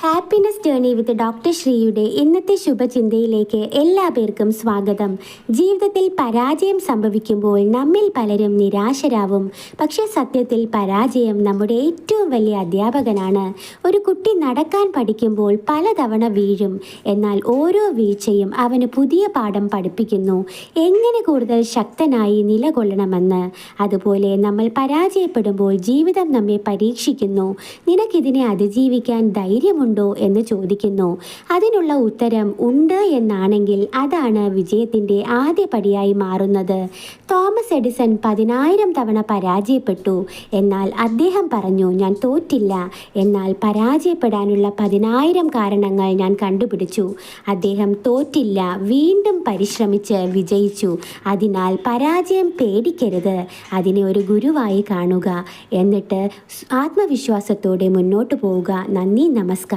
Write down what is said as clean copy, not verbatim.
Happiness journey with doctor ശ്രീയുടെ ഇന്നത്തെ ശുഭചിന്തയിലേക്ക് എല്ലാ പേർക്കും സ്വാഗതം. ജീവിതത്തിൽ പരാജയം സംഭവിക്കുമ്പോൾ നമ്മിൽ പലരും നിരാശരാവും. പക്ഷേ സത്യത്തിൽ പരാജയം നമ്മുടെ ഏറ്റവും വലിയ അധ്യാപകനാണ്. ഒരു കുട്ടി നടക്കാൻ പഠിക്കുമ്പോൾ പലതവണ വീഴും. എന്നാൽ ഓരോ വീഴ്ചയും അവന് പുതിയ പാഠം പഠിപ്പിക്കുന്നു, എങ്ങനെ കൂടുതൽ ശക്തനായി നിലകൊള്ളണമെന്ന്. അതുപോലെ നമ്മൾ പരാജയപ്പെടുമ്പോൾ ജീവിതം നമ്മെ പരീക്ഷിക്കുന്നു. നിനക്കിതിനെ അതിജീവിക്കാൻ ധൈര്യമുണ്ടോ എന്ന് ചോദിക്കുന്നു. അതിനുള്ള ഉത്തരം ഉണ്ട് എന്നാണെങ്കിൽ അതാണ് വിജയത്തിൻ്റെ ആദ്യ പടിയായി മാറുന്നത്. തോമസ് എഡിസൺ 10,000 തവണ പരാജയപ്പെട്ടു. എന്നാൽ അദ്ദേഹം പറഞ്ഞു, ഞാൻ തോറ്റില്ല, എന്നാൽ പരാജയപ്പെടാനുള്ള 10,000 കാരണങ്ങൾ ഞാൻ കണ്ടുപിടിച്ചു. അദ്ദേഹം തോറ്റില്ല, വീണ്ടും പരിശ്രമിച്ച് വിജയിച്ചു. അതിനാൽ പരാജയം പേടിക്കരുത്, അതിനെ ഒരു ഗുരുവായി കാണുക. എന്നിട്ട് ആത്മവിശ്വാസത്തോടെ മുന്നോട്ട് പോവുക. നന്ദി, നമസ്കാരം.